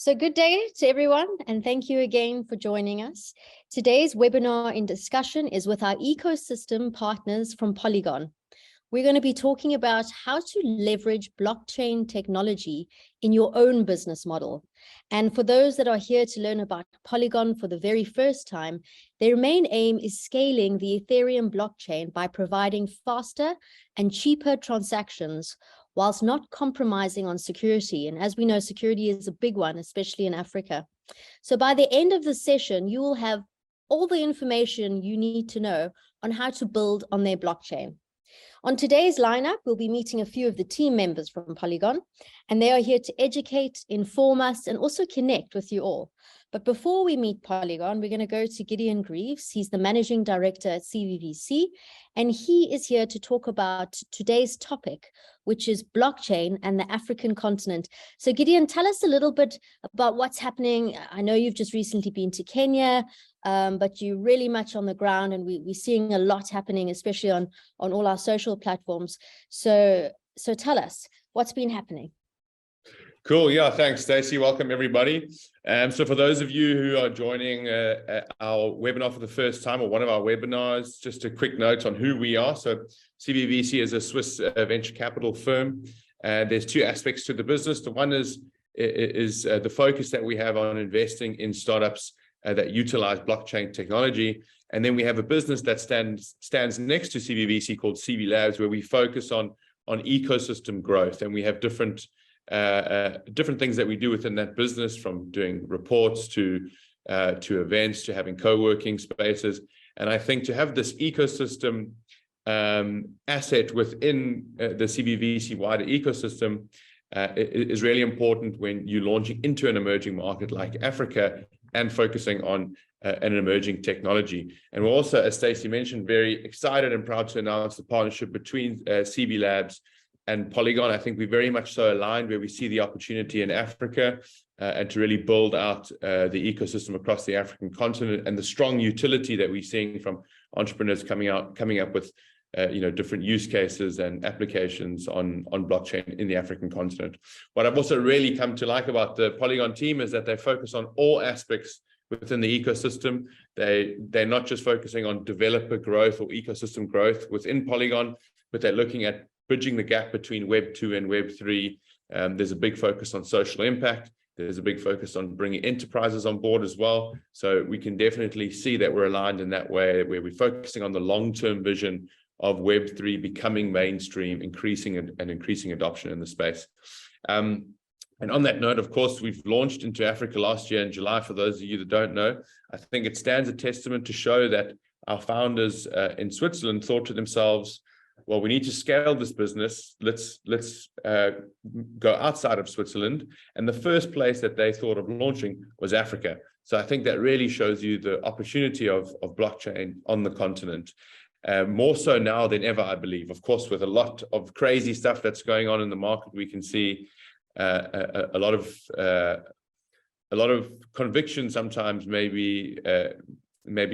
So good day to everyone, and thank you again for joining us. Today's webinar in discussion is with our ecosystem partners from Polygon. We're going to be talking about how to leverage blockchain technology in your own business model. And for those that are here to learn about Polygon for the very first time, their main aim is scaling the Ethereum blockchain by providing faster and cheaper transactions whilst not compromising on security. And as we know, security is a big one, especially in Africa. So by the end of the session, you will have all the information you need to know on how to build on their blockchain. On today's lineup, we'll be meeting a few of the team members from Polygon, and they are here to educate, inform us, and also connect with you all. But before we meet Polygon, we're going to go to Gideon Greaves. He's the managing director at CBVC, and he is here to talk about today's topic, which is blockchain and the African continent. So Gideon, tell us a little bit about what's happening. I know you've just recently been to Kenya, but you're really much on the ground, and we're seeing a lot happening, especially on all our social platforms. So tell us what's been happening. Cool. Yeah, thanks, Stacey. Welcome, everybody. So for those of you who are joining our webinar for the first time, or one of our webinars, just a quick note on who we are. So CBVC is a Swiss venture capital firm, and there's two aspects to the business. The one is the focus that we have on investing in startups that utilize blockchain technology. And then we have a business that stands next to CBVC called CB Labs, where we focus on ecosystem growth. And we have different things that we do within that business, from doing reports to events, to having co-working spaces. And I think to have this ecosystem asset within the CBVC wider ecosystem is really important when you're launching into an emerging market like Africa and focusing on an emerging technology. And we're also, as Stacey mentioned, very excited and proud to announce the partnership between CB Labs and Polygon. I think we're very much so aligned, where we see the opportunity in Africa and to really build out the ecosystem across the African continent, and the strong utility that we're seeing from entrepreneurs coming up with different use cases and applications on blockchain in the African continent. What I've also really come to like about the Polygon team is that they focus on all aspects within the ecosystem. They're not just focusing on developer growth or ecosystem growth within Polygon, but they're looking at bridging the gap between Web 2 and Web 3. There's a big focus on social impact. There's a big focus on bringing enterprises on board as well. So we can definitely see that we're aligned in that way, where we're focusing on the long-term vision of Web 3 becoming mainstream, increasing adoption in the space. And on that note, of course, we've launched into Africa last year in July. For those of you that don't know, I think it stands a testament to show that our founders in Switzerland thought to themselves, well, we need to scale this business. Let's go outside of Switzerland. And the first place that they thought of launching was Africa. So I think that really shows you the opportunity of blockchain on the continent. More so now than ever, I believe. Of course, with a lot of crazy stuff that's going on in the market, we can see a lot of conviction sometimes, maybe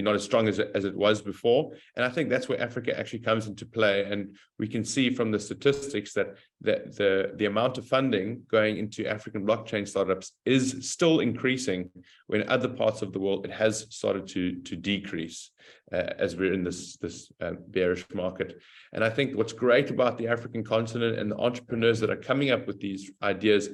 not as strong as it was before. And I think that's where Africa actually comes into play. And we can see from the statistics that the amount of funding going into African blockchain startups is still increasing, when other parts of the world it has started to decrease as we're in this bearish market. And I think what's great about the African continent and the entrepreneurs that are coming up with these ideas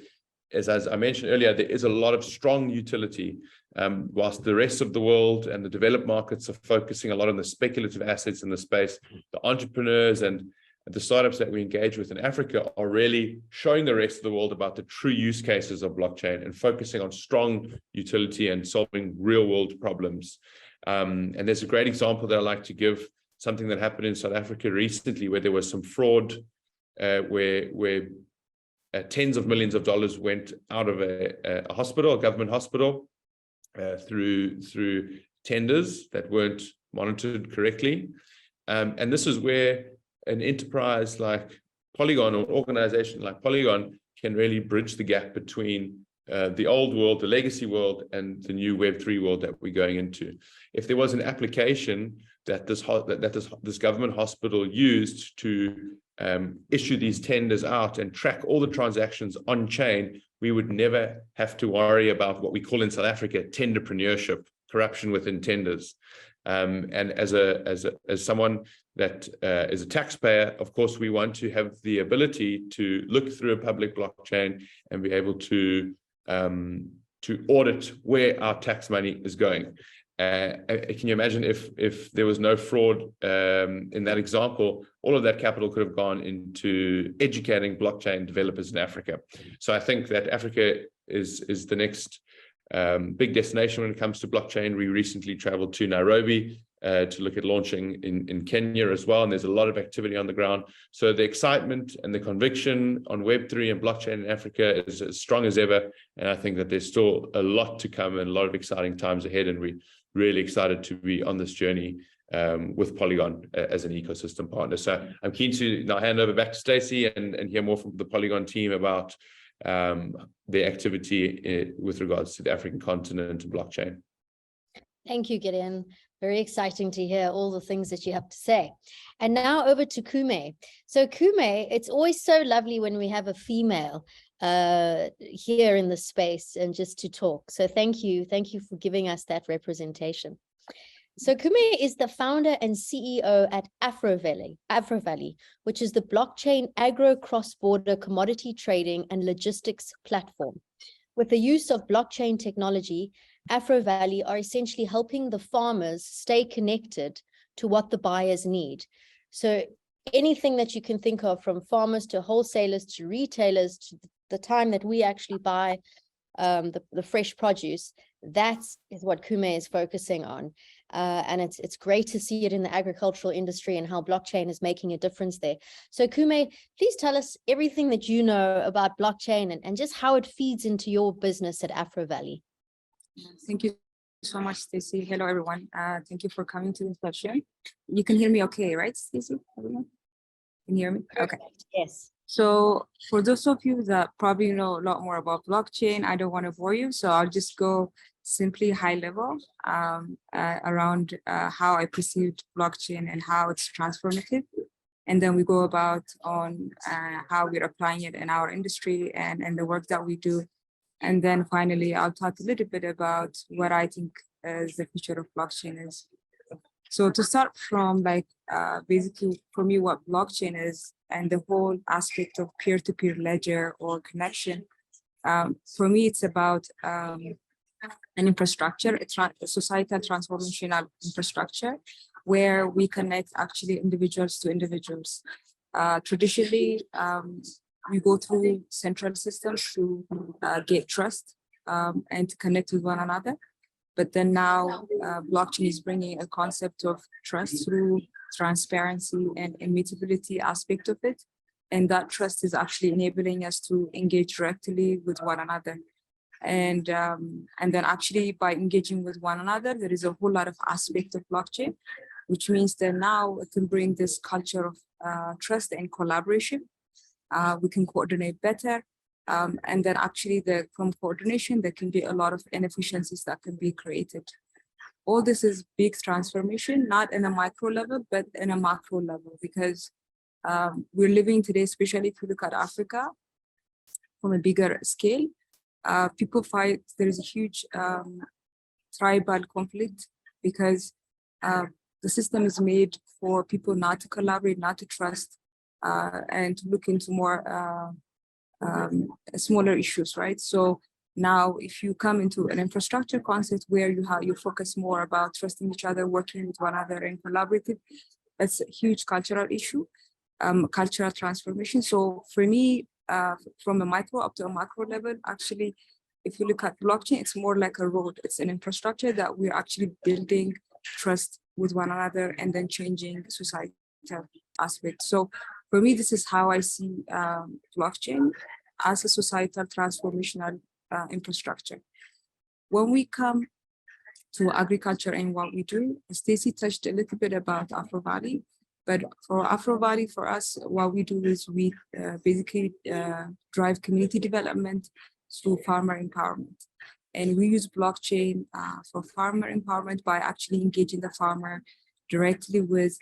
is, as I mentioned earlier, there is a lot of strong utility. Whilst the rest of the world and the developed markets are focusing a lot on the speculative assets in the space, the entrepreneurs and the startups that we engage with in Africa are really showing the rest of the world about the true use cases of blockchain and focusing on strong utility and solving real world problems. And there's a great example that I like to give, something that happened in South Africa recently, where there was some fraud, where tens of millions of dollars went out of a hospital, a government hospital, through tenders that weren't monitored correctly. And this is where an enterprise like Polygon, or an organization like Polygon, can really bridge the gap between the old world, the legacy world, and the new Web3 world that we're going into. If there was an application that this government hospital used to issue these tenders out and track all the transactions on chain, we would never have to worry about what we call in South Africa tenderpreneurship, corruption within tenders. And as someone that is a taxpayer, of course, we want to have the ability to look through a public blockchain and be able to audit where our tax money is going. Can you imagine if there was no fraud in that example, all of that capital could have gone into educating blockchain developers in Africa. So I think that Africa is the next big destination when it comes to blockchain. We recently traveled to Nairobi to look at launching in Kenya as well, and there's a lot of activity on the ground. So the excitement and the conviction on Web3 and blockchain in Africa is as strong as ever, and I think that there's still a lot to come and a lot of exciting times ahead, and we're really excited to be on this journey with Polygon as an ecosystem partner. So I'm keen to now hand over back to Stacey and hear more from the Polygon team about the activity with regards to the African continent and blockchain. Thank you, Gideon. Very exciting to hear all the things that you have to say. And now over to Kume. So Kume, it's always so lovely when we have a female here in the space and just to talk. So thank you for giving us that representation. So Kume is the founder and CEO at Afrovalley, which is the blockchain agro cross-border commodity trading and logistics platform. With the use of blockchain technology, Afrovalley are essentially helping the farmers stay connected to what the buyers need. So anything that you can think of, from farmers to wholesalers to retailers to the time that we actually buy the fresh produce, that is what Kume is focusing on. And it's great to see it in the agricultural industry and how blockchain is making a difference there. So Kume, please tell us everything that you know about blockchain and just how it feeds into your business at Afrovalley. Thank you so much, Stacey. Hello, everyone. Thank you for coming to this session. You can hear me okay, right, Stacey? Everyone? Can you hear me? Okay. Yes. So for those of you that probably know a lot more about blockchain, I don't want to bore you, so I'll just go simply high level around how I perceived blockchain and how it's transformative. And then we go about on how we're applying it in our industry and the work that we do. And then finally, I'll talk a little bit about what I think is the future of blockchain is. So to start from, like, basically for me, what blockchain is and the whole aspect of peer-to-peer ledger or connection, for me, it's about an infrastructure, a societal transformational infrastructure where we connect actually individuals to individuals. Traditionally, we go through central systems to get trust and to connect with one another. But then now blockchain is bringing a concept of trust through transparency and immutability aspect of it. And that trust is actually enabling us to engage directly with one another. And then actually by engaging with one another, there is a whole lot of aspect of blockchain, which means that now it can bring this culture of trust and collaboration. We can coordinate better. And then actually from coordination, there can be a lot of inefficiencies that can be created. All this is big transformation, not in a micro level, but in a macro level, because we're living today, especially if you look at Africa from a bigger scale, people fight, there is a huge tribal conflict because the system is made for people not to collaborate, not to trust, and to look into more smaller issues, right? So now if you come into an infrastructure concept where you focus more about trusting each other, working with one another and collaborative, that's a huge cultural issue, cultural transformation. So for me, from a micro up to a macro level, actually, if you look at blockchain, it's more like a road. It's an infrastructure that we're actually building trust with one another and then changing societal aspect. So for me, this is how I see blockchain as a societal transformational infrastructure. When we come to agriculture and what we do, Stacey touched a little bit about Afrovalley, but for Afrovalley, for us, what we do is we basically drive community development through farmer empowerment. And we use blockchain for farmer empowerment by actually engaging the farmer directly with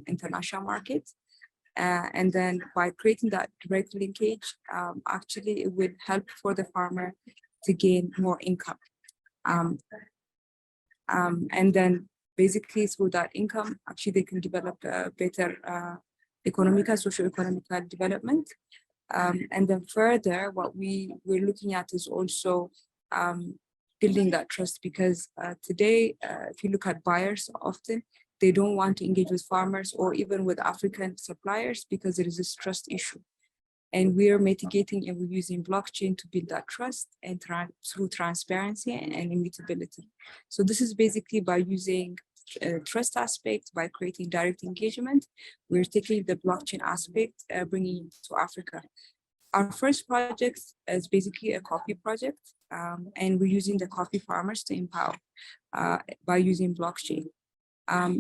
international markets. And then by creating that direct linkage, actually it will help for the farmer to gain more income. And then basically through that income, actually they can develop a better socio-economical development. And then further, what we're looking at is also building that trust, because today, if you look at buyers, often they don't want to engage with farmers or even with African suppliers because there is this trust issue. And we are mitigating and we're using blockchain to build that trust and through transparency and immutability. So this is basically by using trust aspect, by creating direct engagement, we're taking the blockchain aspect, bringing it to Africa. Our first project is basically a coffee project, and we're using the coffee farmers to empower by using blockchain.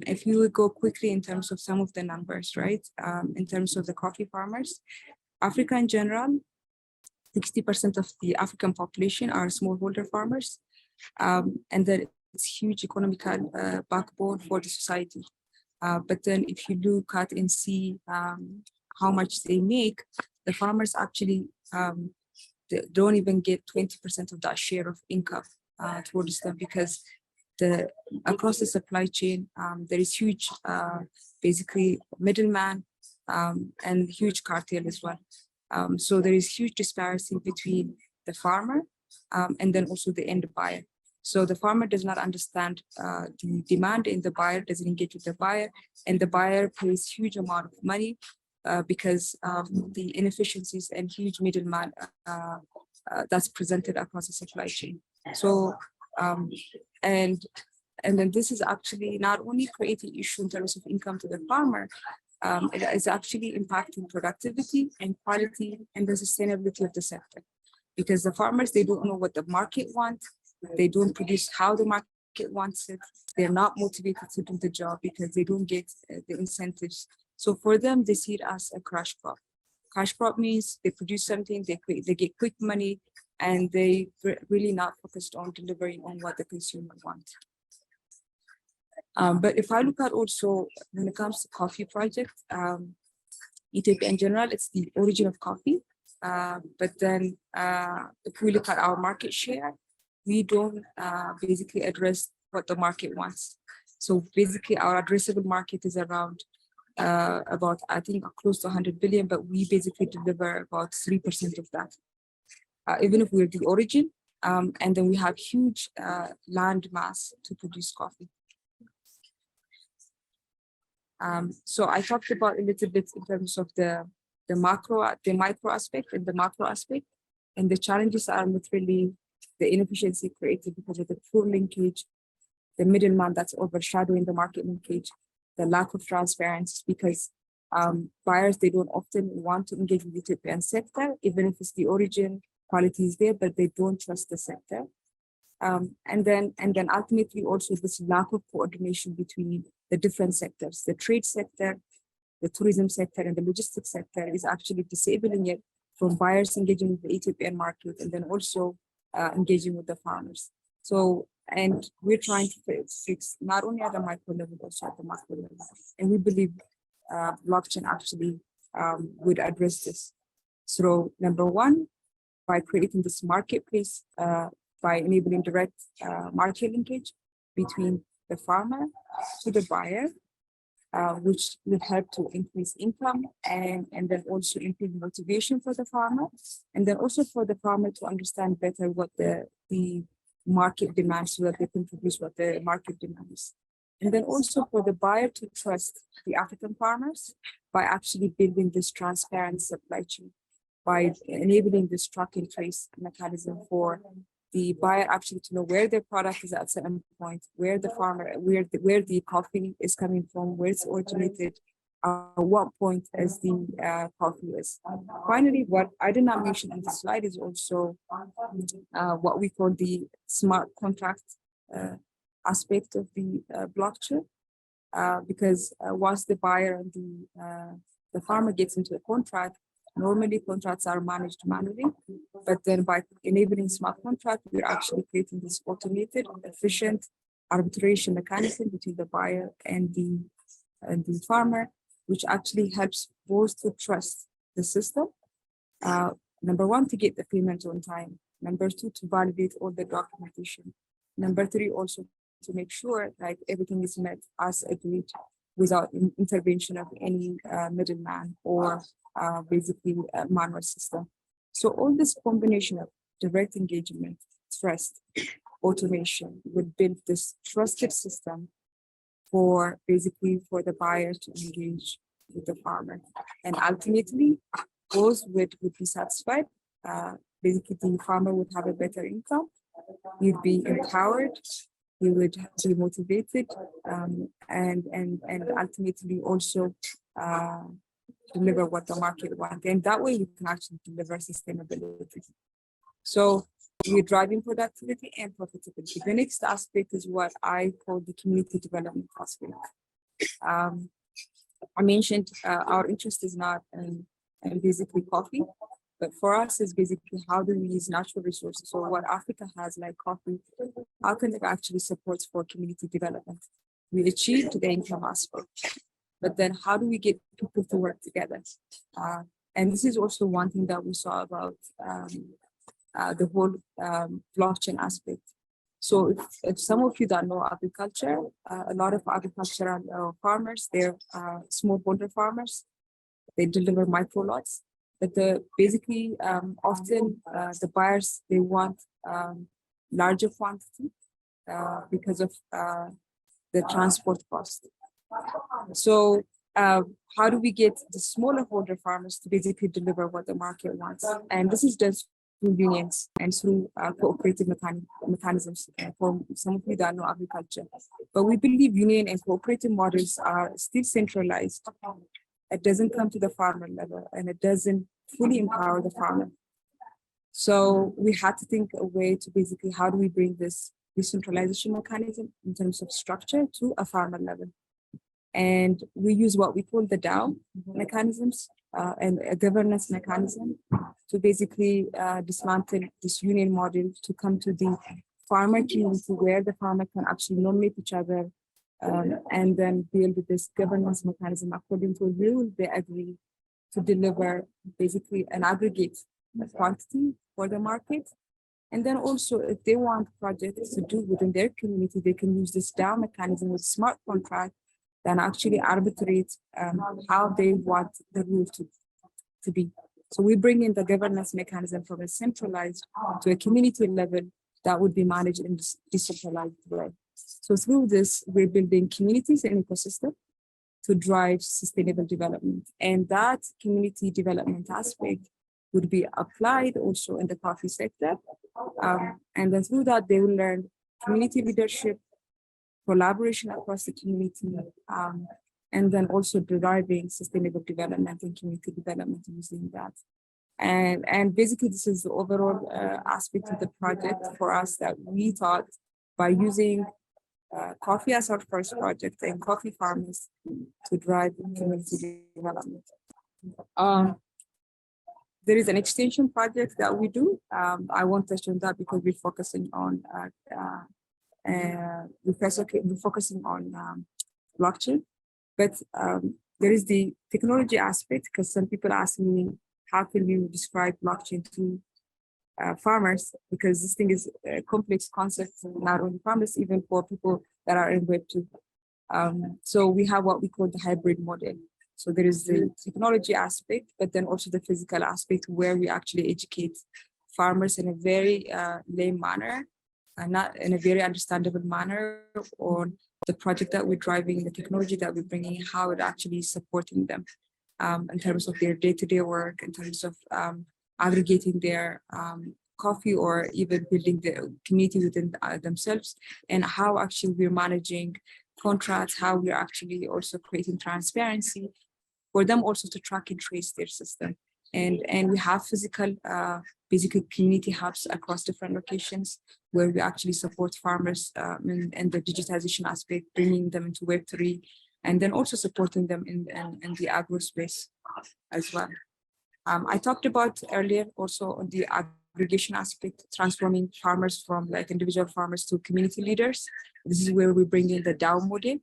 If you would go quickly in terms of some of the numbers, right? In terms of the coffee farmers, Africa in general, 60% of the African population are smallholder farmers, and then it's huge economical backbone for the society. But then if you look at and see how much they make, the farmers actually they don't even get 20% of that share of income towards them, because across the supply chain, there is huge, basically middleman and huge cartel as well. So there is huge disparity between the farmer and then also the end buyer. So the farmer does not understand the demand, and the buyer doesn't engage with the buyer, and the buyer pays huge amount of money because the inefficiencies and huge middleman that's presented across the supply chain. So and then this is actually not only creating issue in terms of income to the farmer, it is actually impacting productivity and quality and the sustainability of the sector, because the farmers, they don't know what the market wants. They don't produce how the market wants it. They're not motivated to do the job because they don't get the incentives. So for them, they see it as a cash crop. Cash crop means they produce something, they get quick money, and they really not focused on delivering on what the consumer wants. But if I look at also when it comes to coffee project, Ethiopia in general, it's the origin of coffee. But then if we look at our market share, we don't basically address what the market wants. So basically our addressable market is around about, I think, close to 100 billion, but we basically deliver about 3% of that. Even if we're the origin, and then we have huge land mass to produce coffee. So I talked about a little bit in terms of the micro aspect and the macro aspect, and the challenges are literally the inefficiency created because of the poor linkage, the middleman that's overshadowing the market linkage, the lack of transparency, because buyers, they don't often want to engage with the Ethiopian sector, even if it's the origin, quality is there, but they don't trust the sector. And then ultimately also this lack of coordination between the different sectors, the trade sector, the tourism sector, and the logistics sector is actually disabling it from buyers engaging with the Ethiopian market and then also engaging with the farmers. So, and we're trying to fix not only at the micro level, but also at the macro level. And we believe blockchain actually would address this. So number one, by creating this marketplace, by enabling direct market linkage between the farmer to the buyer, which will help to increase income and then also improve motivation for the farmer, and then also for the farmer to understand better what the market demands so that they can produce what the market demands. And then also for the buyer to trust the African farmers by actually building this transparent supply chain, by enabling this track and trace mechanism for the buyer actually to know where their product is at a certain point, where the farmer, where the coffee is coming from, where it's originated, what point as the coffee is. Finally, what I did not mention in the slide is also what we call the smart contract aspect of the blockchain, because once the buyer and the farmer gets into a contract, normally contracts are managed manually, but then by enabling smart contract, we're actually creating this automated, efficient arbitration mechanism between the buyer and the farmer, which actually helps both to trust the system. Number one, to get the payment on time. Number two, to validate all the documentation. Number three, also to make sure like everything is met as agreed without intervention of any middleman or basically a manual system. So all this combination of direct engagement, trust, automation would build this trusted system for basically for the buyer to engage with the farmer. And ultimately, those would be satisfied. Basically, the farmer would have a better income. He'd be empowered. He would be motivated, and ultimately also deliver what the market wants. And that way, you can actually deliver sustainability. So we're driving productivity and profitability. The next aspect is what I call the community development aspect. I mentioned our interest is not in basically coffee, but for us is basically how do we use natural resources. So what Africa has like coffee, how can it actually support for community development? We achieved the income aspect, but then how do we get people to work together? And this is also one thing that we saw about the whole blockchain aspect. So if some of you don't know agriculture, a lot of agricultural farmers, they're smallholder farmers. They deliver micro lots, but basically often the buyers, they want larger quantity because of the transport cost. So how do we get the smaller holder farmers to basically deliver what the market wants? And this is just through unions and through cooperative mechanisms for some of you that know agriculture. But we believe union and cooperative models are still centralized. It doesn't come to the farmer level and it doesn't fully empower the farmer. So we had to think a way to basically how do we bring this decentralization mechanism in terms of structure to a farmer level. And we use what we call the DAO mechanisms and a governance mechanism to basically dismantle this union model to come to the farmer community where the farmer can actually nominate each other and then build this governance mechanism according to a rule they agree to deliver basically an aggregate quantity for the market. And then also if they want projects to do within their community, they can use this DAO mechanism with smart contract and actually arbitrate how they want the rule to be. So we bring in the governance mechanism from a centralized to a community level that would be managed in this decentralized way. So through this, we're building communities and ecosystem to drive sustainable development. And that community development aspect would be applied also in the coffee sector. And then through that, they will learn community leadership, collaboration across the community, and then also deriving sustainable development and community development using that. And basically, this is the overall aspect of the project for us that we thought by using coffee as our first project and coffee farmers to drive community development. There is an extension project that we do. I won't touch on that because we're focusing on blockchain, but there is the technology aspect because some people ask me, how can you describe blockchain to farmers? Because this thing is a complex concept, not only farmers, even for people that are in Web2. So we have what we call the hybrid model. So there is the technology aspect, but then also the physical aspect where we actually educate farmers in a very lame manner, and not in a very understandable manner on the project that we're driving, the technology that we're bringing, how it actually is supporting them in terms of their day-to-day work, in terms of aggregating their coffee or even building the community within themselves, and how actually we're managing contracts, how we're actually also creating transparency for them also to track and trace their system. And we have physical, basically community hubs across different locations where we actually support farmers in the digitization aspect, bringing them into Web3, and then also supporting them in the agro space as well. I talked about earlier also on the aggregation aspect, transforming farmers from like individual farmers to community leaders. This is where we bring in the DAO model.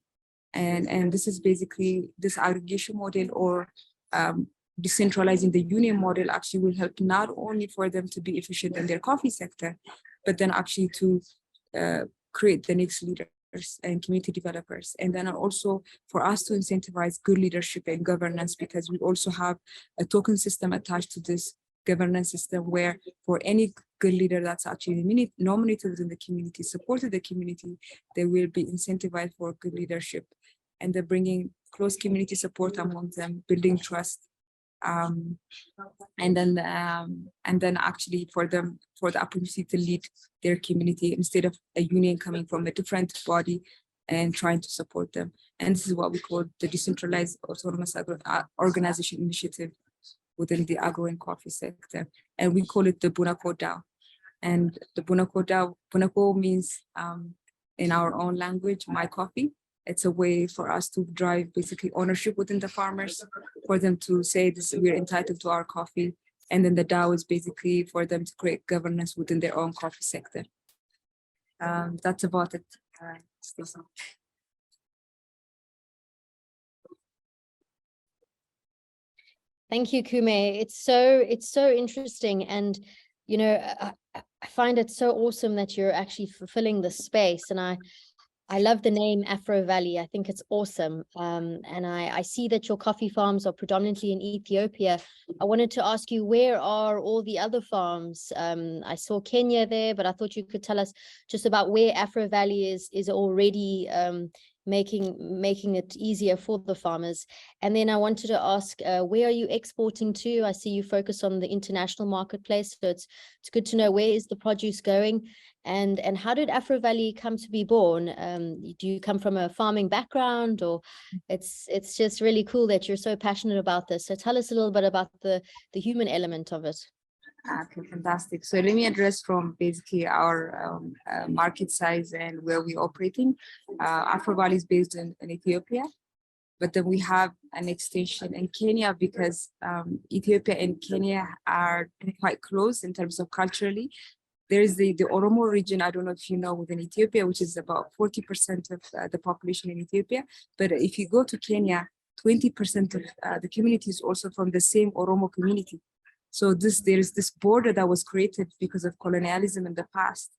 And this is basically this aggregation model, or decentralizing the union model, actually will help not only for them to be efficient in their coffee sector, but then actually to create the next leaders and community developers. And then also for us to incentivize good leadership and governance, because we also have a token system attached to this governance system, where for any good leader that's actually nominated within the community, supported the community, they will be incentivized for good leadership. And they're bringing close community support among them, building trust. And then actually for them, for the opportunity to lead their community instead of a union coming from a different body and trying to support them. And this is what we call the decentralized autonomous organization initiative within the agro and coffee sector. And we call it the Bunako DAO. And the Bunako DAO, Bunako means in our own language, my coffee. It's a way for us to drive basically ownership within the farmers, for them to say this, we're entitled to our coffee. And then the DAO is basically for them to create governance within their own coffee sector. That's about it. Thank you, Kume. It's so interesting, and you know, I find it so awesome that you're actually fulfilling the space, and I love the name Afro Valley. I think it's awesome. And I see that your coffee farms are predominantly in Ethiopia. I wanted to ask you, where are all the other farms? I saw Kenya there, but I thought you could tell us just about where Afro Valley is already making it easier for the farmers. And then I wanted to ask, where are you exporting to? I see you focus on the international marketplace, so it's good to know where is the produce going. And how did Afro Valley come to be born? Do you come from a farming background, or it's just really cool that you're so passionate about this? So tell us a little bit about the human element of it. Okay, fantastic. So let me address from basically our market size and where we're operating. Afro Valley is based in Ethiopia, but then we have an extension in Kenya, because Ethiopia and Kenya are quite close in terms of culturally. There is the Oromo region, I don't know if you know, within Ethiopia, which is about 40% of the population in Ethiopia. But if you go to Kenya, 20% of the community is also from the same Oromo community. So there is this border that was created because of colonialism in the past.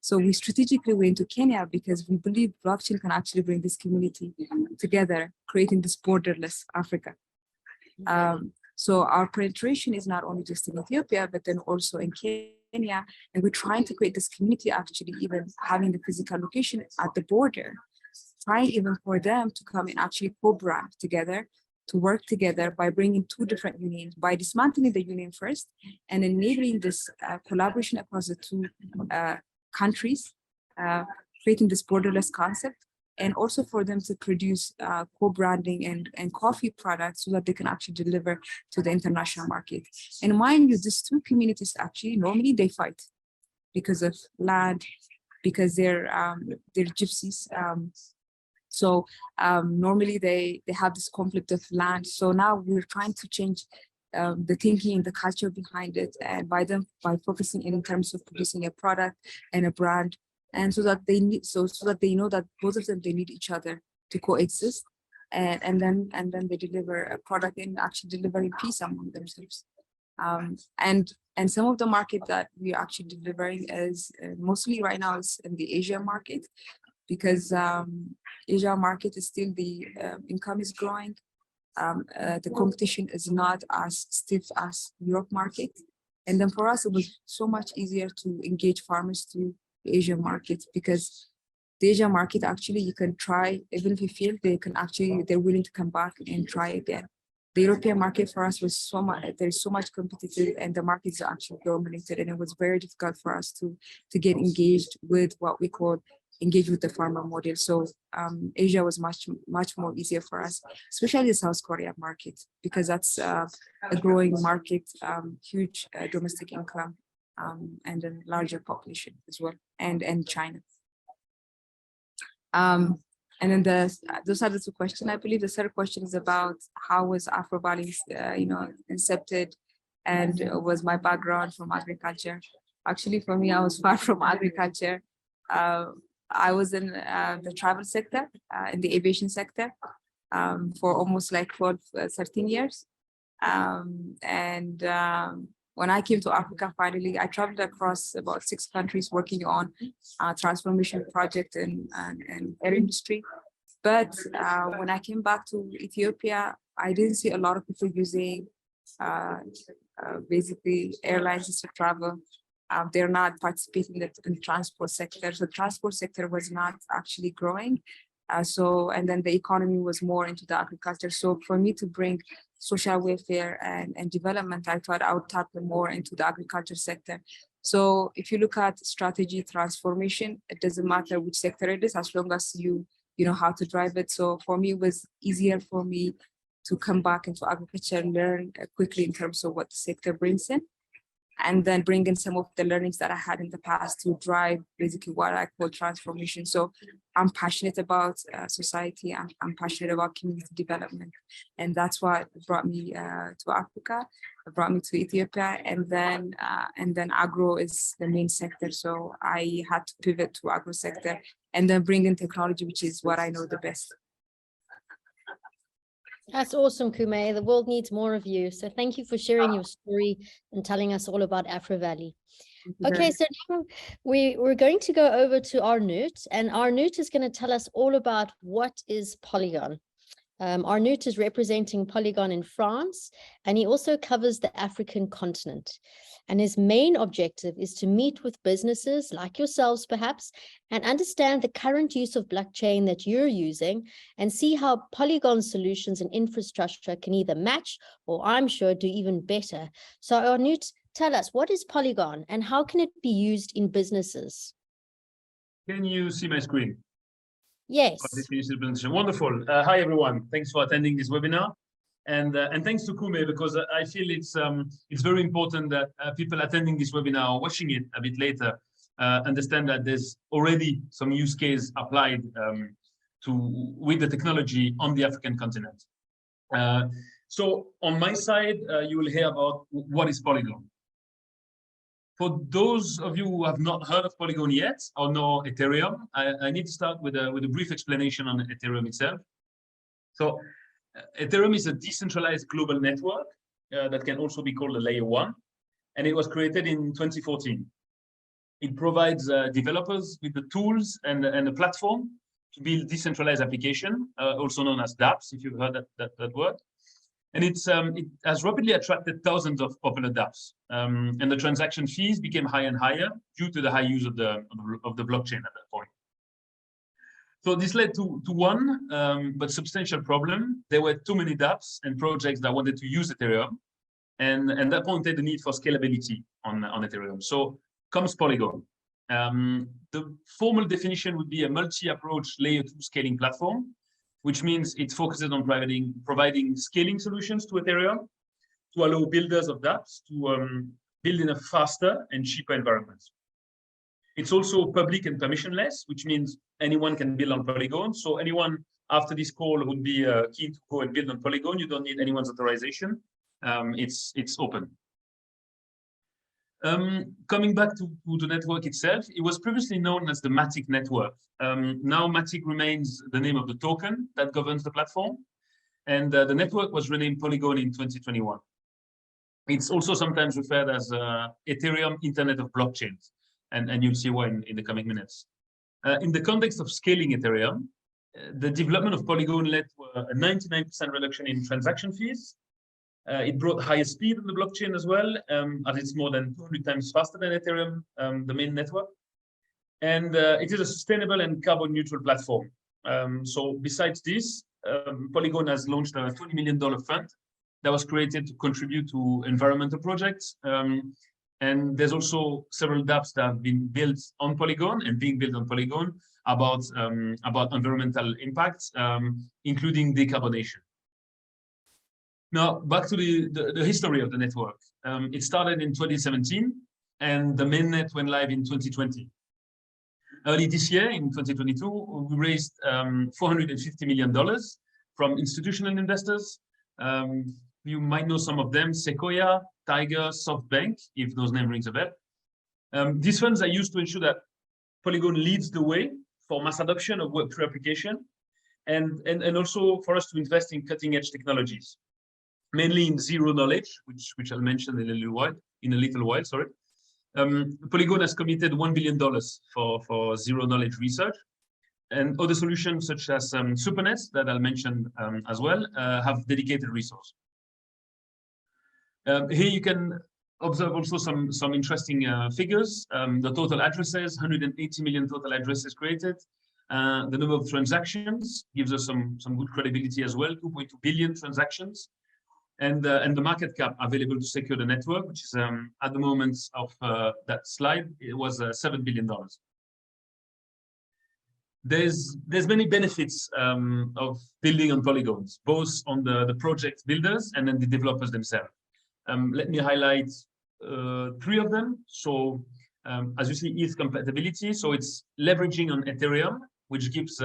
So we strategically went to Kenya because we believe blockchain can actually bring this community together, creating this borderless Africa. So our penetration is not only just in Ethiopia, but then also in Kenya. And we're trying to create this community, actually even having the physical location at the border, trying even for them to come and actually co-brand together, to work together by bringing two different unions, by dismantling the union first and enabling this collaboration across the two countries, creating this borderless concept, and also for them to produce co-branding and coffee products so that they can actually deliver to the international market. And mind you, these two communities actually normally they fight because of land, because they're gypsies. So normally they have this conflict of land. So now we're trying to change the thinking, the culture behind it, and by focusing in terms of producing a product and a brand, and so that they need so that they know that both of them, they need each other to coexist, and then they deliver a product and actually delivering peace among themselves. And some of the market that we are actually delivering is mostly right now is in the Asia market, because Asia market is still the income is growing. The competition is not as stiff as Europe market. And then for us, it was so much easier to engage farmers through the Asian market, because the Asian market, actually, you can try, even if you fail, they're willing to come back and try again. The European market for us was there's so much competitive, and the markets are actually dominated, and it was very difficult for us to get engaged with what we call engage with the farmer model. So Asia was much more easier for us, especially the South Korea market, because that's a growing market, huge domestic income, and a larger population as well, and China. And then those are the two questions. I believe the third question is about how was Afro Valley, incepted, and was my background from agriculture. Actually, for me, I was far from agriculture. I was in the travel sector, in the aviation sector, for almost like 12, 13 years. When I came to Africa, finally, I traveled across about 6 countries working on a transformation project in air industry. But when I came back to Ethiopia, I didn't see a lot of people using basically airlines to travel. They're not participating in the transport sector. So the transport sector was not actually growing. And then the economy was more into the agriculture. So for me to bring social welfare and development, I thought I would tap more into the agriculture sector. So if you look at strategy transformation, it doesn't matter which sector it is, as long as you know how to drive it. So for me, it was easier for me to come back into agriculture and learn quickly in terms of what the sector brings in, and then bring in some of the learnings that I had in the past to drive basically what I call transformation. So I'm passionate about society. I'm passionate about community development. And that's what brought me to Africa, brought me to Ethiopia. And then agro is the main sector. So I had to pivot to agro sector and then bring in technology, which is what I know the best. That's awesome, Kume. The world needs more of you. So thank you for sharing your story and telling us all about Afro Valley. Okay, so now we're going to go over to Arnoud, and Arnoud is going to tell us all about what is Polygon. Arnoud is representing Polygon in France, and he also covers the African continent. And his main objective is to meet with businesses like yourselves, perhaps, and understand the current use of blockchain that you're using and see how Polygon solutions and infrastructure can either match or, I'm sure, do even better. So Arnoud, tell us, what is Polygon and how can it be used in businesses? Can you see my screen? Yes. Wonderful. Hi, everyone. Thanks for attending this webinar. And thanks to Kume, because I feel it's very important that people attending this webinar or watching it a bit later understand that there's already some use case applied with the technology on the African continent. So on my side, you will hear about what is Polygon. For those of you who have not heard of Polygon yet or know Ethereum, I need to start with a brief explanation on Ethereum itself. So Ethereum is a decentralized global network that can also be called a layer 1, and it was created in 2014. It provides developers with the tools and the platform to build decentralized application, also known as dApps, if you've heard that word. And it has rapidly attracted thousands of popular dApps, and the transaction fees became higher and higher due to the high use of the blockchain at that point. So this led to one but substantial problem. There were too many dApps and projects that wanted to use Ethereum, and that pointed the need for scalability on Ethereum. So comes Polygon. The formal definition would be a multi-approach layer 2 scaling platform, which means it focuses on providing scaling solutions to Ethereum to allow builders of dApps to build in a faster and cheaper environment. It's also public and permissionless, which means anyone can build on Polygon. So anyone after this call would be keen to go and build on Polygon. You don't need anyone's authorization. It's open. Coming back to the network itself, it was previously known as the Matic network. Now Matic remains the name of the token that governs the platform. And the network was renamed Polygon in 2021. It's also sometimes referred as Ethereum Internet of Blockchains. And you'll see why in the coming minutes. In the context of scaling Ethereum, the development of Polygon led to a 99% reduction in transaction fees. It brought higher speed on the blockchain as well, as it's more than 200 times faster than Ethereum, the main network. And it is a sustainable and carbon neutral platform. So besides this, Polygon has launched a $20 million fund that was created to contribute to environmental projects. And there's also several dApps that have been built on Polygon and being built on Polygon about environmental impacts, including decarbonation. Now, back to the history of the network. It started in 2017, and the mainnet went live in 2020. Early this year, in 2022, we raised $450 million from institutional investors. You might know some of them: Sequoia, Tiger, SoftBank, if those names rings a bell. These funds are used to ensure that Polygon leads the way for mass adoption of Web3 application, and also for us to invest in cutting edge technologies, mainly in zero knowledge, which I'll mention in a little while. Sorry. Polygon has committed $1 billion for zero knowledge research, and other solutions such as SuperNets that I'll mention as well have dedicated resource. Here you can observe also some interesting figures. The total addresses, 180 million total addresses created. The number of transactions gives us some good credibility as well, 2.2 billion transactions. And the market cap available to secure the network, which is at the moment of that slide, it was $7 billion. There's many benefits of building on polygons, both on the project builders and then the developers themselves. Let me highlight 3 of them. So as you see, ETH compatibility. So it's leveraging on Ethereum, which gives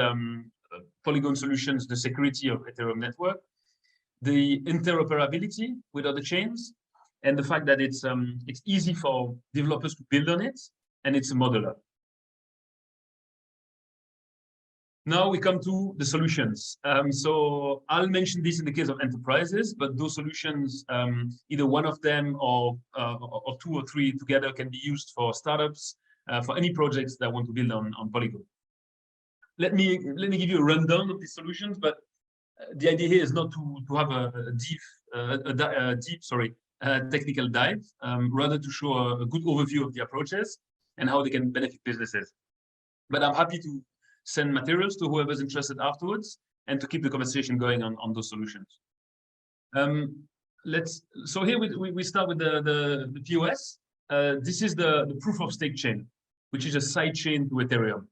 Polygon solutions the security of Ethereum network, the interoperability with other chains, and the fact that it's easy for developers to build on it, and it's modular. Now we come to the solutions. So I'll mention this in the case of enterprises, but those solutions, either one of them or 2 or 3 together, can be used for startups, for any projects that want to build on Polygon. Let me give you a rundown of these solutions, but the idea here is not to have a deep technical dive, rather to show a good overview of the approaches and how they can benefit businesses. But I'm happy to send materials to whoever's interested afterwards and to keep the conversation going on those solutions. So here we start with the POS. This is the proof of stake chain, which is a side chain to Ethereum.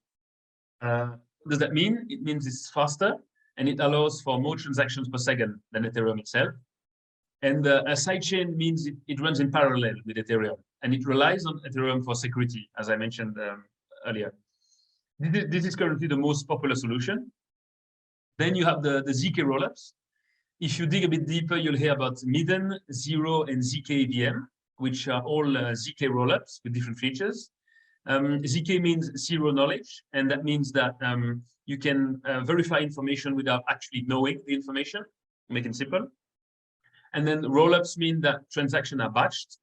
What does that mean? It means it's faster and it allows for more transactions per second than Ethereum itself. And a side chain means it runs in parallel with Ethereum, and it relies on Ethereum for security, as I mentioned earlier. This is currently the most popular solution. Then you have the ZK rollups. If you dig a bit deeper, you'll hear about Midden, Zero, and ZK VM, which are all ZK rollups with different features. ZK means zero knowledge, and that means that you can verify information without actually knowing the information, make it simple. And then rollups mean that transactions are batched,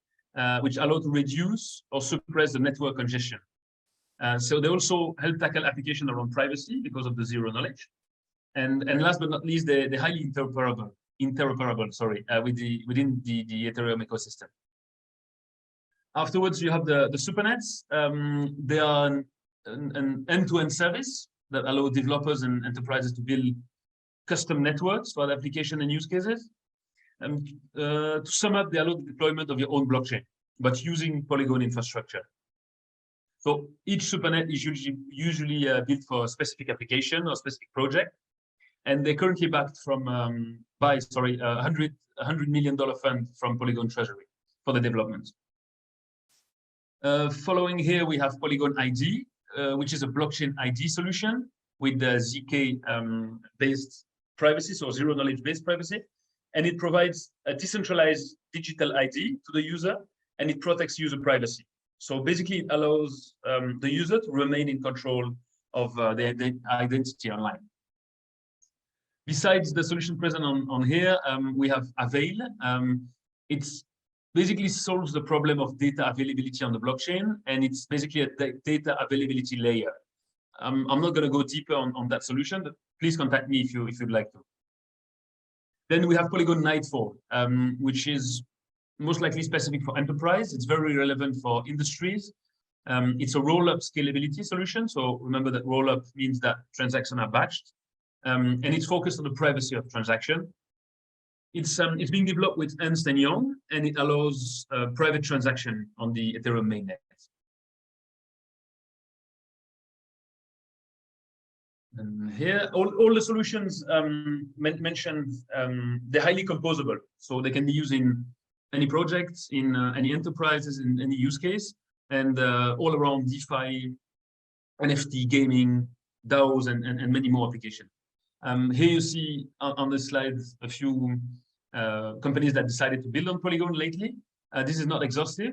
which allow to reduce or suppress the network congestion. So they also help tackle application around privacy because of the zero knowledge. And last but not least, they're highly interoperable within the Ethereum ecosystem. Afterwards, you have the SuperNets. They are an end-to-end service that allow developers and enterprises to build custom networks for the application and use cases. And to sum up, they allow the deployment of your own blockchain, but using Polygon infrastructure. So each SuperNet is usually built for a specific application or specific project, and they're currently backed by $100 million fund from Polygon Treasury for the development. Following here, we have Polygon ID, which is a blockchain ID solution with the ZK-based privacy, so zero knowledge-based privacy, and it provides a decentralized digital ID to the user, and it protects user privacy. So basically, it allows the user to remain in control of their identity online. Besides the solution present on here, we have Avail. It basically solves the problem of data availability on the blockchain, and it's basically a data availability layer. I'm not going to go deeper on that solution, but please contact me if you'd like to. Then we have Polygon Nightfall, which is most likely specific for enterprise. It's very relevant for industries. It's a roll-up scalability solution. So remember that roll-up means that transactions are batched, and it's focused on the privacy of transaction. It's being developed with Ernst & Young, and it allows private transaction on the Ethereum mainnet. And here, all the solutions mentioned, they're highly composable. So they can be used in any projects, in any enterprises, in any use case, and all around DeFi, NFT, gaming, DAOs, and many more applications. Here you see on the slide a few companies that decided to build on Polygon lately. This is not exhaustive.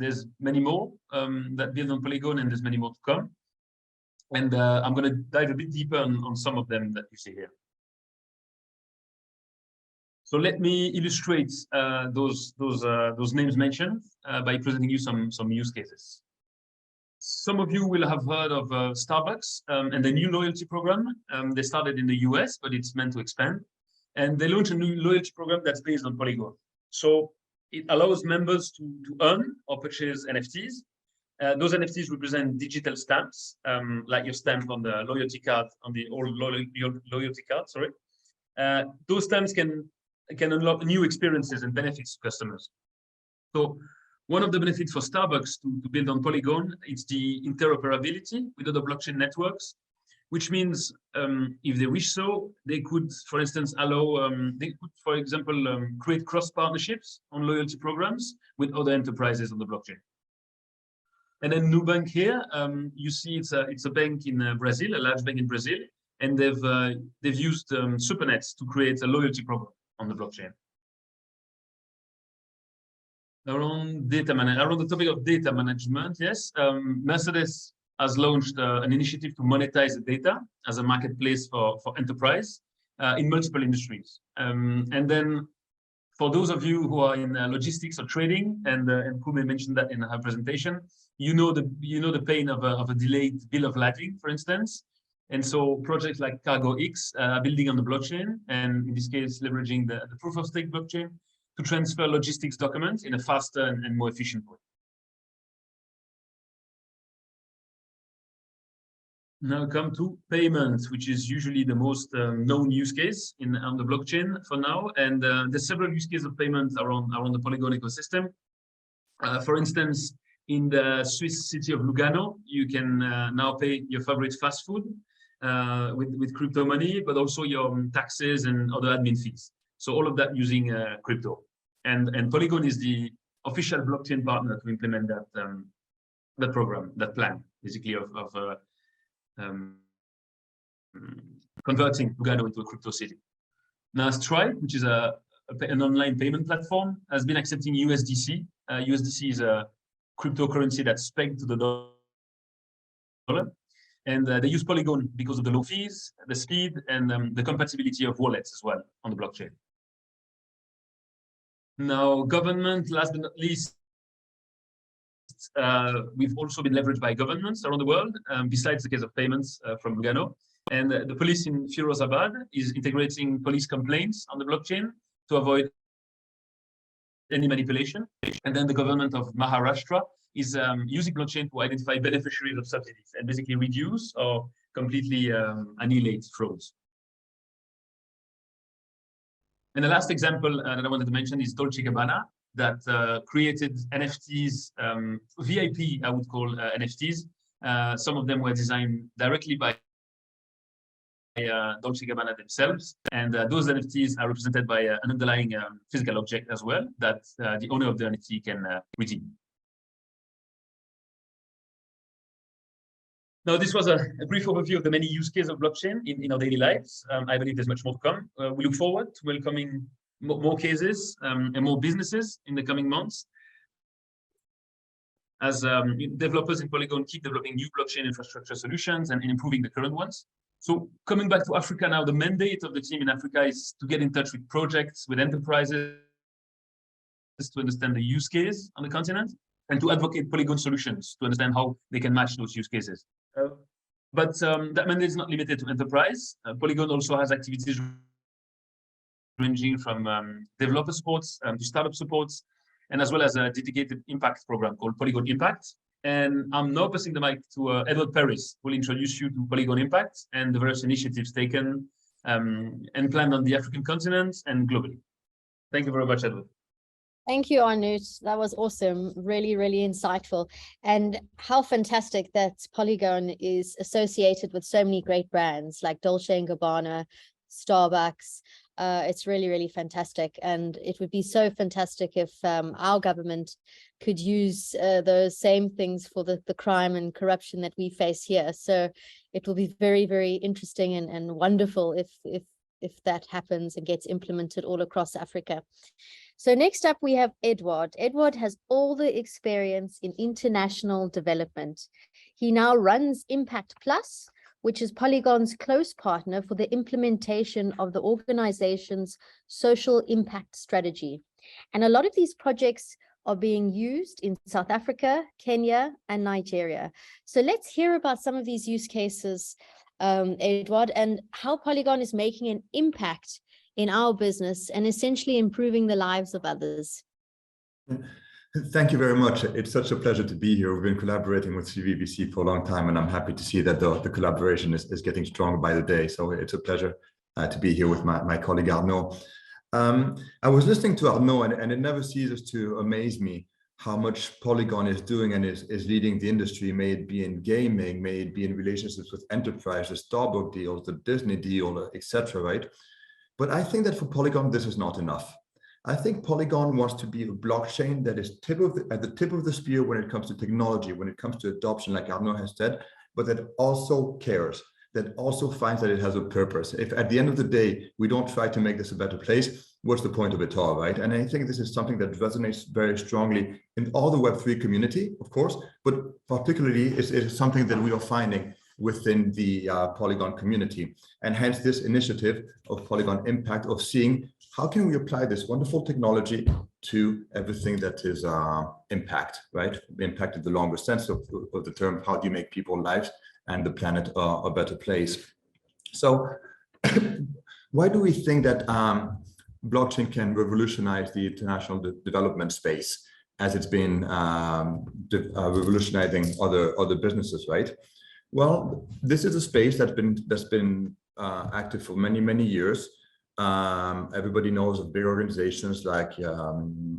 There's many more that build on Polygon, and there's many more to come. And I'm going to dive a bit deeper on some of them that you see here. So let me illustrate those names mentioned by presenting you some use cases. Some of you will have heard of Starbucks and the new loyalty program. They started in the US, but it's meant to expand. And they launched a new loyalty program that's based on Polygon. So it allows members to earn or purchase NFTs. Those NFTs represent digital stamps, like your stamp on the loyalty card, on the old loyalty card, sorry. Those stamps can unlock new experiences and benefits to customers. So one of the benefits for Starbucks to build on Polygon is the interoperability with other blockchain networks, which means if they wish so, they could, for instance, allow, they could, for example, create cross partnerships on loyalty programs with other enterprises on the blockchain. And then Nubank here, you see it's a bank in Brazil, a large bank in Brazil, and they've used SuperNets to create a loyalty program on the blockchain. Around the topic of data management, yes, Mercedes has launched an initiative to monetize the data as a marketplace for enterprise in multiple industries. And then for those of you who are in logistics or trading, and Kume mentioned that in her presentation, you know the pain of a delayed bill of lading, for instance. And so projects like CargoX are building on the blockchain, and in this case, leveraging the proof of stake blockchain to transfer logistics documents in a faster and more efficient way. Now come to payments, which is usually the most known use case on the blockchain for now. And there's several use cases of payments around the Polygon ecosystem. For instance, in the Swiss city of Lugano, you can now pay your favorite fast food with crypto money, but also your taxes and other admin fees. So all of that using crypto. And Polygon is the official blockchain partner to implement that program, that plan, basically of converting Lugano into a crypto city. Now, Stripe, which is an online payment platform, has been accepting USDC. USDC is a cryptocurrency that's pegged to the dollar. And they use Polygon because of the low fees, the speed, and the compatibility of wallets as well on the blockchain. Now, government, last but not least, we've also been leveraged by governments around the world, besides the case of payments from Lugano. And the police in Firozabad is integrating police complaints on the blockchain to avoid any manipulation. And then the government of Maharashtra is using blockchain to identify beneficiaries of subsidies and basically reduce or completely annihilate frauds. And the last example that I wanted to mention is Dolce & Gabbana, that created NFTs, VIP, I would call NFTs. Some of them were designed directly by Dolce & Gabbana themselves. And those NFTs are represented by an underlying physical object as well that the owner of the NFT can redeem. Now, this was a brief overview of the many use cases of blockchain in our daily lives. I believe there's much more to come. We look forward to welcoming more cases and more businesses in the coming months. As developers in Polygon keep developing new blockchain infrastructure solutions and improving the current ones. So coming back to Africa now, the mandate of the team in Africa is to get in touch with projects, with enterprises, to understand the use case on the continent, and to advocate Polygon solutions to understand how they can match those use cases. But that mandate is not limited to enterprise. Polygon also has activities ranging from developer supports to startup supports, and as well as a dedicated impact program called Polygon Impact. And I'm now passing the mic to Eduard Peris, who will introduce you to Polygon Impact and the various initiatives taken and planned on the African continent and globally. Thank you very much, Eduard. Thank you, Arnoud. That was awesome. Really, really insightful. And how fantastic that Polygon is associated with so many great brands like Dolce & Gabbana, Starbucks. It's really, really fantastic. And it would be so fantastic if our government could use those same things for the crime and corruption that we face here. So it will be very, very interesting and wonderful if if that happens and gets implemented all across Africa. So next up, we have Eduard. Eduard has all the experience in international development. He now runs Impact Plus, which is Polygon's close partner for the implementation of the organization's social impact strategy. And a lot of these projects are being used in South Africa, Kenya, and Nigeria. So let's hear about some of these use cases, Eduard, and how Polygon is making an impact in our business and essentially improving the lives of others. Thank you very much. It's such a pleasure to be here. We've been collaborating with CVBC for a long time, and I'm happy to see that the collaboration is getting stronger by the day. So it's a pleasure to be here with my colleague Arnoud. I was listening to Arnoud, and it never ceases to amaze me how much Polygon is doing and is leading the industry, may it be in gaming, may it be in relationships with enterprises, Starbucks deals, the Disney deal, etc., right? But I think that for Polygon, this is not enough. I think Polygon wants to be a blockchain that is at the tip of the spear when it comes to technology, when it comes to adoption, like Arnoud has said, but that also cares, that also finds that it has a purpose. If at the end of the day, we don't try to make this a better place, what's the point of it all, right? And I think this is something that resonates very strongly in all the Web3 community, of course, but particularly it's something that we are finding within the Polygon community. And hence this initiative of Polygon Impact, of seeing how can we apply this wonderful technology to everything that is impact, right? Impact in the longer sense of the term, how do you make people's lives and the planet a better place? So why do we think that blockchain can revolutionize the international development space as it's been revolutionizing other businesses, right? Well, this is a space that's been active for many years. Everybody knows of big organizations like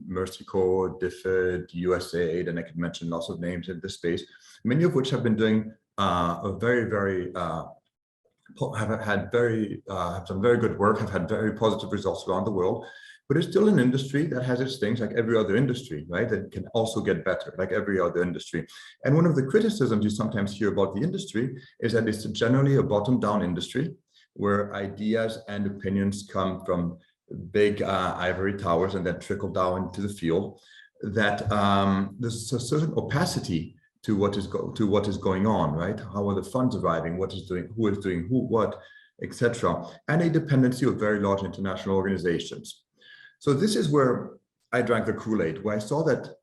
Mercy Corps, DFID, USAID, and I could mention lots of names in this space, many of which have been doing have done very good work, have had very positive results around the world. But it's still an industry that has its things like every other industry, right? That can also get better, like every other industry. And one of the criticisms you sometimes hear about the industry is that it's generally a bottom-down industry where ideas and opinions come from big ivory towers and then trickle down into the field. That there's a certain opacity to what is going on, right? How are the funds arriving? What is doing? Who is doing who? What? Etc. And a dependency of very large international organizations. So this is where I drank the Kool-Aid, where I saw that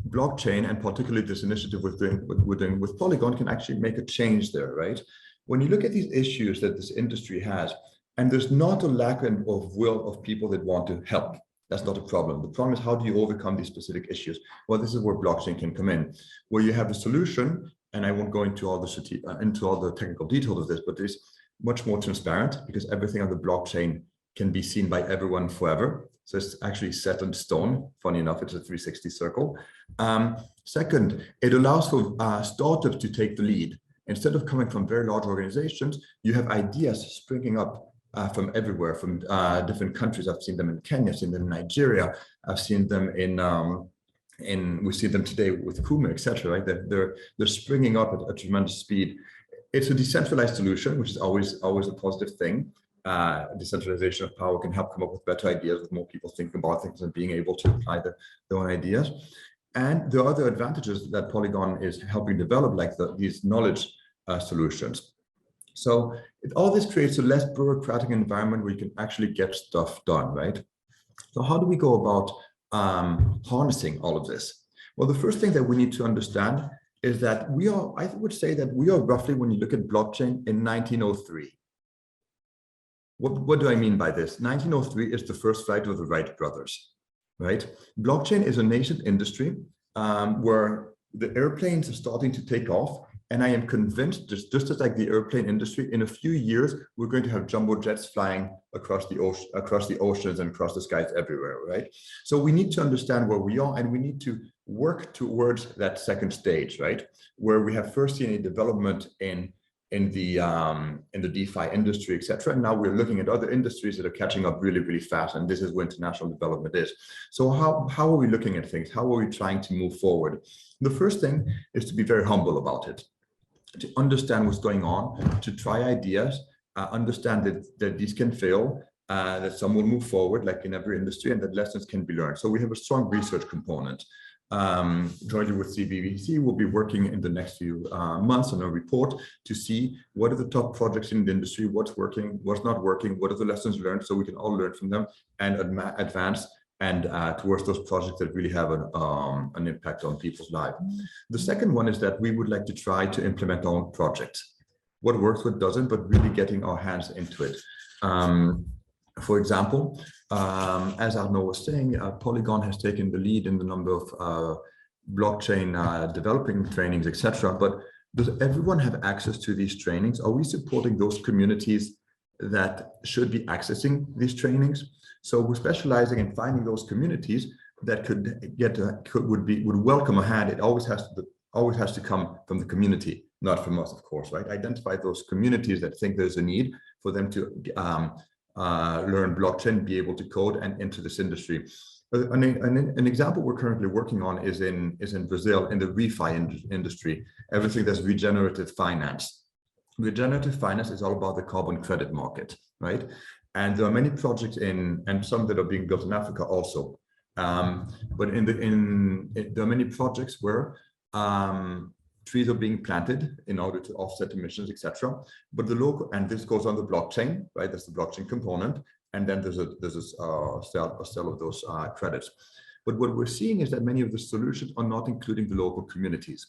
blockchain, and particularly this initiative we're doing with Polygon, can actually make a change there, right? When you look at these issues that this industry has, and there's not a lack of will of people that want to help. That's not a problem. The problem is, how do you overcome these specific issues? Well, this is where blockchain can come in, where you have a solution, and I won't go into all the technical details of this, but it's much more transparent because everything on the blockchain can be seen by everyone forever. So it's actually set in stone. Funny enough, it's a 360 circle. Second, it allows for startups to take the lead. Instead of coming from very large organizations, you have ideas springing up from everywhere, from different countries. I've seen them in Kenya, I've seen them in Nigeria, I've seen them we see them today with Kume, etc. Right? They're springing up at a tremendous speed. It's a decentralized solution, which is always a positive thing. Decentralization of power can help come up with better ideas, with more people thinking about things and being able to apply their own ideas. And the other advantages that Polygon is helping develop, like these knowledge solutions. So all this creates a less bureaucratic environment where you can actually get stuff done, right? So how do we go about harnessing all of this? Well, the first thing that we need to understand is that I would say that we are roughly, when you look at blockchain, in 1903. What do I mean by this? 1903 is the first flight of the Wright brothers, right? Blockchain is a nascent industry where the airplanes are starting to take off. And I am convinced, just as like the airplane industry, in a few years, we're going to have jumbo jets flying across the oceans and across the skies everywhere, right? So we need to understand where we are, and we need to work towards that second stage, right? Where we have first seen a development in the DeFi industry, etc. And now we're looking at other industries that are catching up really fast, and this is where international development is. So how are we looking at things? How are we trying to move forward? The first thing is to be very humble about it, to understand what's going on, to try ideas, understand that these can fail, that some will move forward, like in every industry, and that lessons can be learned. So we have a strong research component. Jointly with CBVC, we'll be working in the next few months on a report to see what are the top projects in the industry, what's working, what's not working, what are the lessons learned, so we can all learn from them and advance and towards those projects that really have an impact on people's lives. The second one is that we would like to try to implement our own projects. What works, what doesn't, but really getting our hands into it. For example, as Arnaud was saying, Polygon has taken the lead in the number of blockchain developing trainings, etc. But does everyone have access to these trainings? Are we supporting those communities that should be accessing these trainings? So we're specializing in finding those communities that would welcome a hand. It always has to come from the community, not from us, of course, right? Identify those communities that think there's a need for them to learn blockchain, be able to code and enter this industry. An example we're currently working on is in Brazil, in the refi industry, everything that's regenerative finance. Regenerative finance is all about the carbon credit market, right? And there are many projects and some that are being built in Africa also. But there are many projects where trees are being planted in order to offset emissions, etc. But the local, and this goes on the blockchain, right? That's the blockchain component. And then there's a sale of those credits. But what we're seeing is that many of the solutions are not including the local communities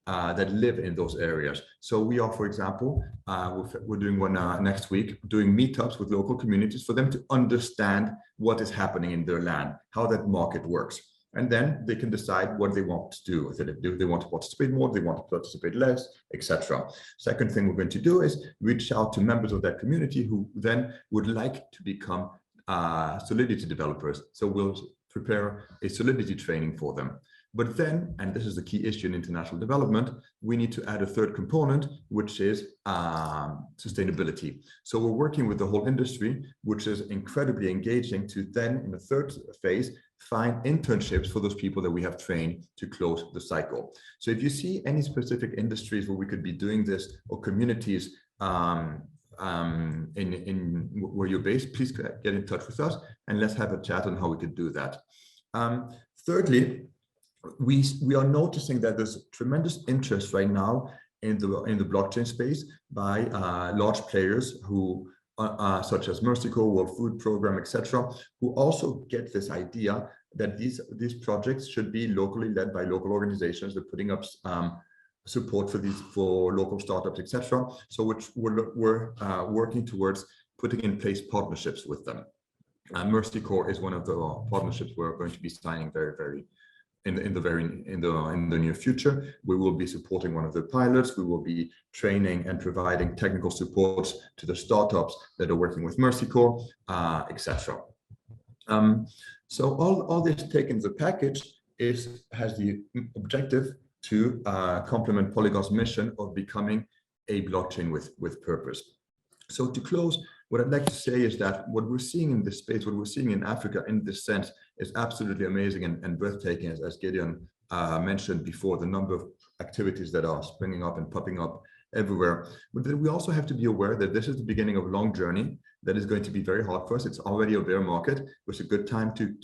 that live in those areas. So we are, for example, we're doing one next week, doing meetups with local communities for them to understand what is happening in their land, how that market works. And then they can decide what they want to do with it. Do they want to participate more? Do they want to participate less, etc. Second thing we're going to do is reach out to members of that community who then would like to become Solidity developers. So we'll prepare a Solidity training for them. But then, and this is the key issue in international development, we need to add a third component, which is sustainability. So we're working with the whole industry, which is incredibly engaging, to then, in the third phase, find internships for those people that we have trained to close the cycle. So if you see any specific industries where we could be doing this, or communities where you're based, please get in touch with us and let's have a chat on how we could do that. Thirdly, we are noticing that there's tremendous interest right now in the blockchain space by large players who such as Mercy Corps, World Food Program, etc., who also get this idea that these projects should be locally led by local organizations. They're putting up support for local startups, etc. So which we're working towards putting in place partnerships with them. Mercy Corps is one of the partnerships we're going to be signing in the near future. We will be supporting one of the pilots. We will be training and providing technical support to the startups that are working with Mercy Corps, etc. So all this taken as a package has the objective to complement Polygon's mission of becoming a blockchain with purpose. So to close, what I'd like to say is that what we're seeing in this space, what we're seeing in Africa in this sense, is absolutely amazing and breathtaking, as Gideon mentioned before, the number of activities that are springing up and popping up everywhere. But we also have to be aware that this is the beginning of a long journey that is going to be very hard for us. It's already a bear market. It's a good time to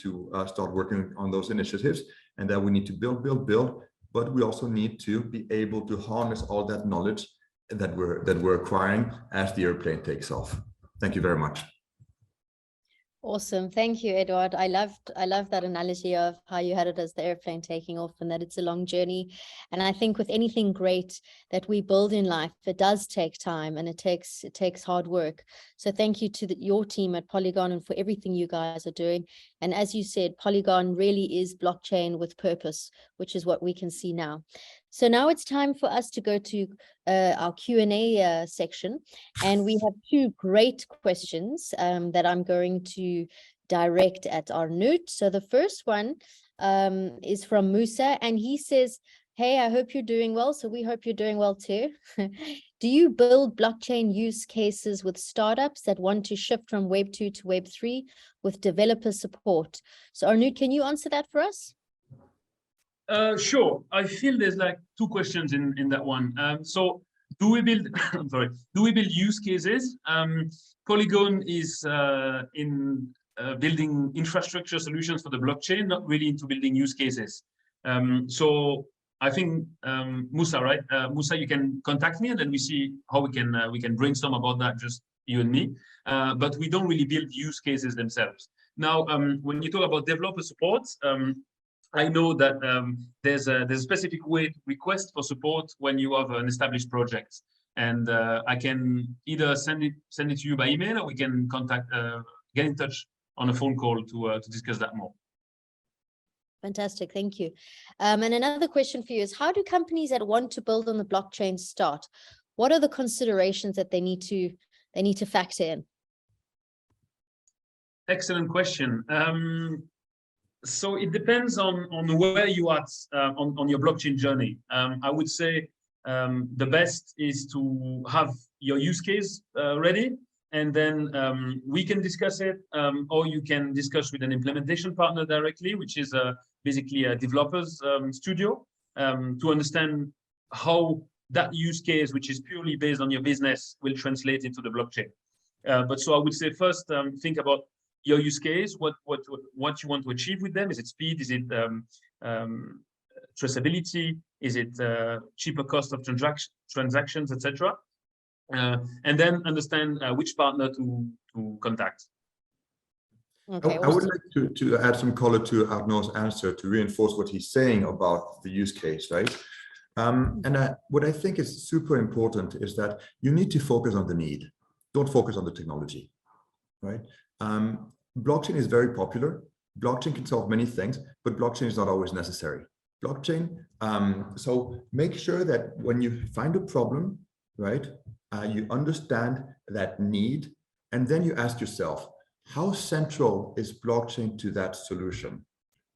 start working on those initiatives, and that we need to build, but we also need to be able to harness all that knowledge that we're acquiring as the airplane takes off. Thank you very much. Awesome. Thank you, Eduard. I love that analogy of how you had it as the airplane taking off, and that it's a long journey. And I think with anything great that we build in life, it does take time and it takes hard work. So thank you to your team at Polygon and for everything you guys are doing. And as you said, Polygon really is blockchain with purpose, which is what we can see now. So now it's time for us to go to our Q&A section. And we have two great questions that I'm going to direct at Arnoud. So the first one is from Musa, and he says, hey, I hope you're doing well. So we hope you're doing well too. Do you build blockchain use cases with startups that want to shift from Web 2 to Web 3 with developer support? So Arnoud, can you answer that for us? Sure. I feel there's like two questions in that one. So do we build? I'm sorry. Do we build use cases? Polygon is in building infrastructure solutions for the blockchain, not really into building use cases. So I think Musa, right? Musa, you can contact me, and then we see how we can brainstorm about that, just you and me. But we don't really build use cases themselves. Now, when you talk about developer support, I know that there's a specific way to request for support when you have an established project, and I can either send it to you by email, or we can get in touch on a phone call to discuss that more. Fantastic, thank you. And another question for you is, how do companies that want to build on the blockchain start? What are the considerations that they need to factor in? Excellent question. So it depends on where you are on your blockchain journey. I would say the best is to have your use case ready, and then we can discuss it, or you can discuss with an implementation partner directly, which is basically a developer's studio, to understand how that use case, which is purely based on your business, will translate into the blockchain. But so I would say first, think about your use case, what you want to achieve with them. Is it speed? Is it traceability? Is it cheaper cost of transactions, etc.? And then understand which partner to contact. Okay, I would like to add some color to Arnaud's answer to reinforce what he's saying about the use case, right? What I think is super important is that you need to focus on the need. Don't focus on the technology, right? Blockchain is very popular. Blockchain can solve many things, but blockchain is not always necessary. Blockchain, so make sure that when you find a problem, right, you understand that need, and then you ask yourself, how central is blockchain to that solution?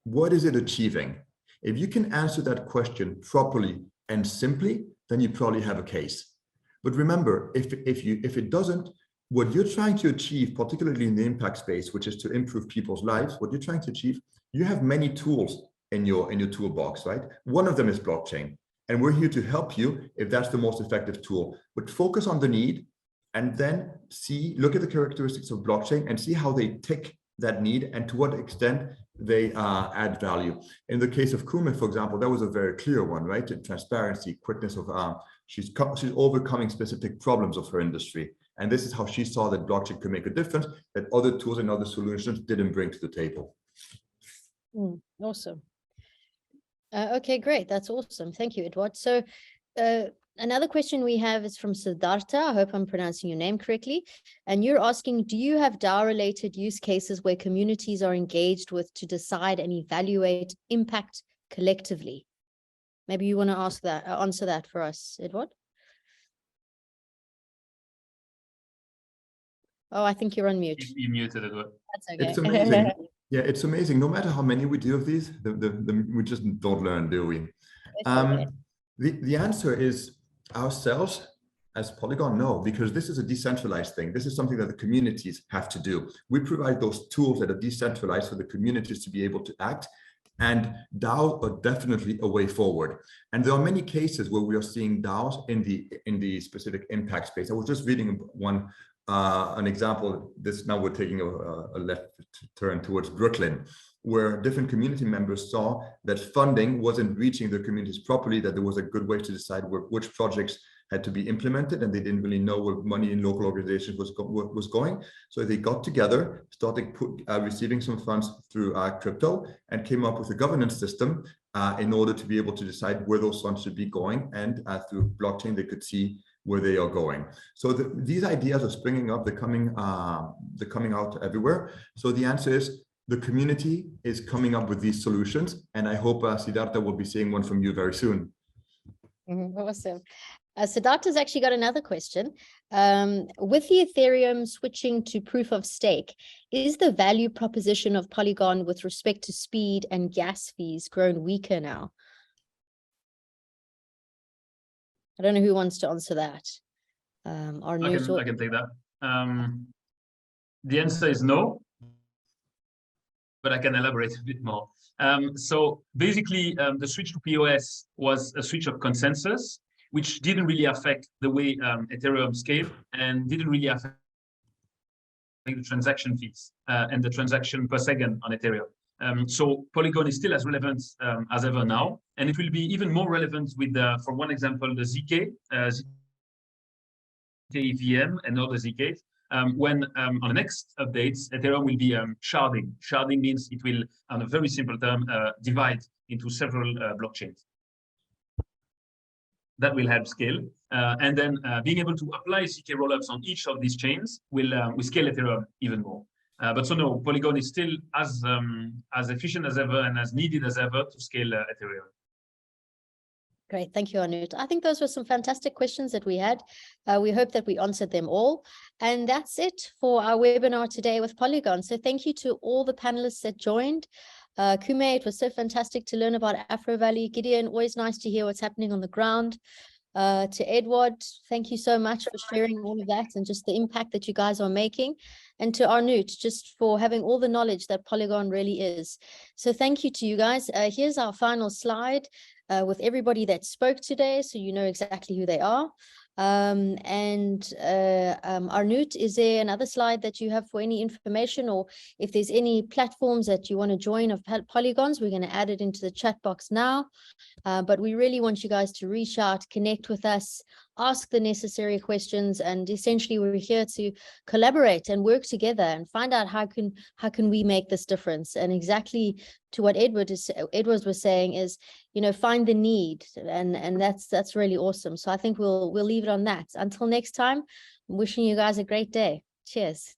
What is it achieving? If you can answer that question properly and simply, then you probably have a case. But remember, if it doesn't, what you're trying to achieve, particularly in the impact space, which is to improve people's lives, what you're trying to achieve, you have many tools in your toolbox, right? One of them is blockchain, and we're here to help you if that's the most effective tool. But focus on the need, and then look at the characteristics of blockchain and see how they tick that need and to what extent they add value. In the case of Kume, for example, that was a very clear one, right? The transparency, quickness of she's overcoming specific problems of her industry. And this is how she saw that blockchain could make a difference that other tools and other solutions didn't bring to the table. Awesome. Okay, great. That's awesome. Thank you, Eduard. So another question we have is from Siddhartha. I hope I'm pronouncing your name correctly. And you're asking, do you have DAO-related use cases where communities are engaged with to decide and evaluate impact collectively? Maybe you want to answer that for us, Eduard? Oh, I think you're on mute. You muted, Eduard. That's okay. It's amazing. Yeah, it's amazing. No matter how many we do of these, we just don't learn, do we? Okay. The answer is ourselves as Polygon, no, because this is a decentralized thing. This is something that the communities have to do. We provide those tools that are decentralized for the communities to be able to act, and DAOs are definitely a way forward. And there are many cases where we are seeing DAOs in the specific impact space. I was just reading an example. Now we're taking a left turn towards Brooklyn, where different community members saw that funding wasn't reaching their communities properly, that there was a good way to decide which projects had to be implemented, and they didn't really know where money in local organizations was going. So they got together, started receiving some funds through crypto, and came up with a governance system in order to be able to decide where those funds should be going, and through blockchain they could see where they are going. So these ideas are springing up, they're coming out everywhere. So the answer is the community is coming up with these solutions, and I hope Siddhartha will be seeing one from you very soon. Awesome. Siddhartha's actually got another question. With the Ethereum switching to proof of stake, is the value proposition of Polygon with respect to speed and gas fees grown weaker now? I don't know who wants to answer that. Arnoud, I can take that. The answer is no, but I can elaborate a bit more. So basically, the switch to POS was a switch of consensus, which didn't really affect the way Ethereum scaled and didn't really affect the transaction fees and the transaction per second on Ethereum. So Polygon is still as relevant as ever now, and it will be even more relevant with, for one example, the ZK VM and other ZKs. When on the next updates, Ethereum will be sharding. Sharding means it will, on a very simple term, divide into several blockchains. That will help scale. And then being able to apply ZK rollups on each of these chains will scale Ethereum even more. But so no, Polygon is still as efficient as ever and as needed as ever to scale Ethereum. Great, thank you, Arnoud. I think those were some fantastic questions that we had. We hope that we answered them all. And that's it for our webinar today with Polygon. So thank you to all the panelists that joined. Kume, it was so fantastic to learn about Afro Valley. Gideon, always nice to hear what's happening on the ground. To Eduard, thank you so much for sharing all of that and just the impact that you guys are making. And to Arnoud, just for having all the knowledge that Polygon really is. So thank you to you guys. Here's our final slide with everybody that spoke today, so you know exactly who they are. Arnoud, is there another slide that you have for any information, or if there's any platforms that you want to join of Polygons, we're going to add it into the chat box now. But we really want you guys to reach out, connect with us, ask the necessary questions, and essentially we're here to collaborate and work together and find out how can we make this difference. And exactly to what Eduard was saying is, you know, find the need, and that's really awesome. So I think we'll leave it on that. Until next time, I'm wishing you guys a great day. Cheers.